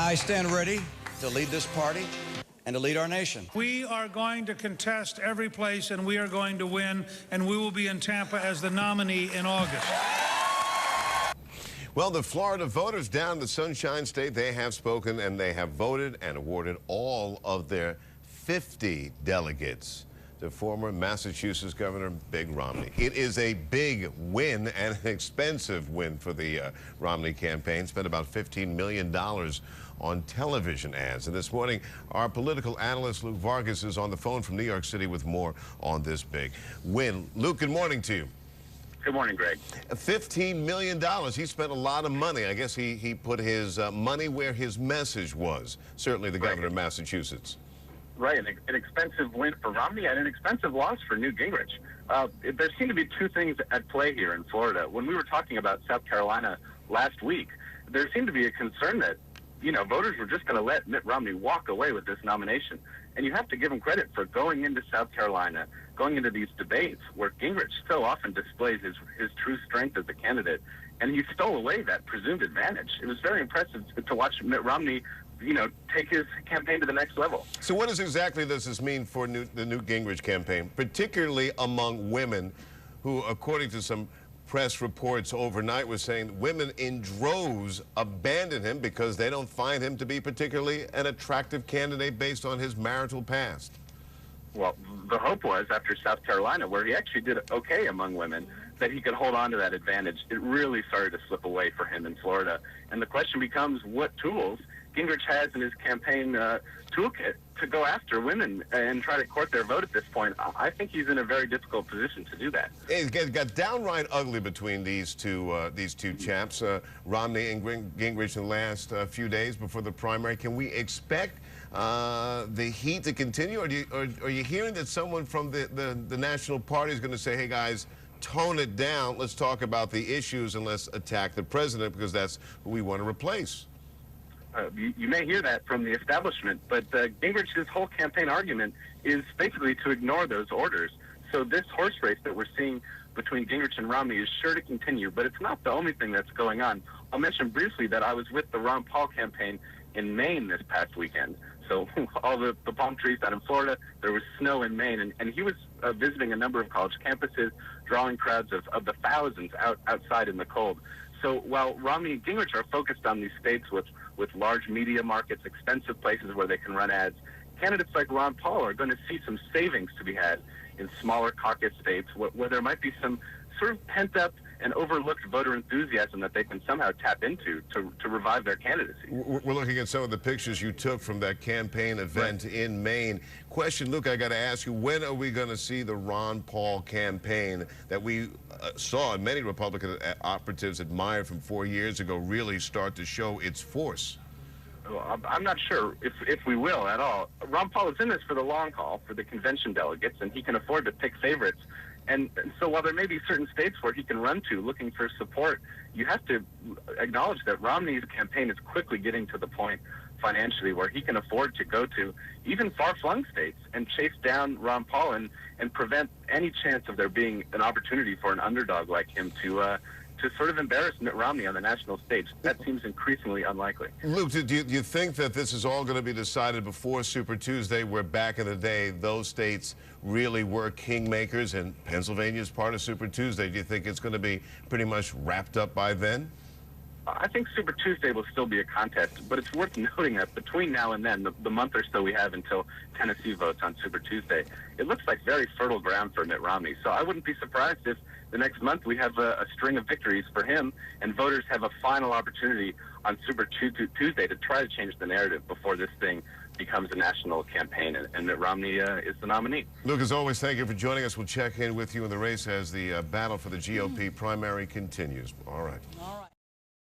I stand ready to lead this party and to lead our nation. We are going to contest every place, and we are going to win, and we will be in Tampa as the nominee in August. Well, the Florida voters down in the Sunshine State, they have spoken, and they have voted and awarded all of their 50 delegates to former Massachusetts Governor Mitt Romney. It is a big win and an expensive win for the Romney campaign. Spent about $15 million on television ads. And this morning, our political analyst, Luke Vargas, is on the phone from New York City with more on this big win. Luke, good morning to you. Good morning, Greg. $15 million. He spent a lot of money. I guess he put his money where his message was. Certainly the governor of Massachusetts. Right, an expensive win for Romney and an expensive loss for Newt Gingrich. There seem to be two things at play here in Florida. When we were talking about South Carolina last week, there seemed to be a concern that, voters were just going to let Mitt Romney walk away with this nomination. And you have to give him credit for going into South Carolina, going into these debates where Gingrich so often displays his true strength as a candidate, and he stole away that presumed advantage. It was very impressive to watch Mitt Romney take his campaign to the next level. So what exactly does this mean for the Newt Gingrich campaign, particularly among women who, according to some press reports overnight, were saying women in droves abandon him because they don't find him to be particularly an attractive candidate based on his marital past? Well, the hope was after South Carolina, where he actually did okay among women, that he could hold on to that advantage. It really started to slip away for him in Florida. And the question becomes what tools Gingrich has in his campaign toolkit to go after women and try to court their vote at this point. I think he's in a very difficult position to do that. It got downright ugly between these two chaps, Romney and Gingrich, in the last few days before the primary. Can we expect the heat to continue, or are you hearing that someone from the National Party is going to say, hey guys, tone it down, let's talk about the issues and let's attack the president because that's who we want to replace? You may hear that from the establishment, but Gingrich's whole campaign argument is basically to ignore those orders. So this horse race that we're seeing between Gingrich and Romney is sure to continue, but it's not the only thing that's going on. I'll mention briefly that I was with the Ron Paul campaign in Maine this past weekend. So all the palm trees down in Florida, there was snow in Maine, and he was visiting a number of college campuses, drawing crowds of the thousands outside in the cold. So while Romney and Gingrich are focused on these states with large media markets, expensive places where they can run ads, candidates like Ron Paul are going to see some savings to be had in smaller caucus states where there might be some sort of pent-up and overlooked voter enthusiasm that they can somehow tap into to revive their candidacy. We're looking at some of the pictures you took from that campaign event in Maine. Question, Luke, I got to ask you, when are we going to see the Ron Paul campaign that we saw and many Republican operatives admired from 4 years ago really start to show its force? Well, I'm not sure if we will at all. Ron Paul is in this for the long haul, for the convention delegates, and he can afford to pick favorites. And so while there may be certain states where he can run to looking for support, you have to acknowledge that Romney's campaign is quickly getting to the point financially where he can afford to go to even far-flung states and chase down Ron Paul and prevent any chance of there being an opportunity for an underdog like him to sort of embarrass Mitt Romney on the national stage. That seems increasingly unlikely. Luke, do you think that this is all going to be decided before Super Tuesday, where back in the day those states really were kingmakers and Pennsylvania is part of Super Tuesday? Do you think it's going to be pretty much wrapped up by then? I think Super Tuesday will still be a contest, but it's worth noting that between now and then, the month or so we have until Tennessee votes on Super Tuesday, it looks like very fertile ground for Mitt Romney. So I wouldn't be surprised if the next month we have a string of victories for him and voters have a final opportunity on Super Tuesday to try to change the narrative before this thing becomes a national campaign and Mitt Romney is the nominee. Luke, as always, thank you for joining us. We'll check in with you in the race as the battle for the GOP primary continues. All right.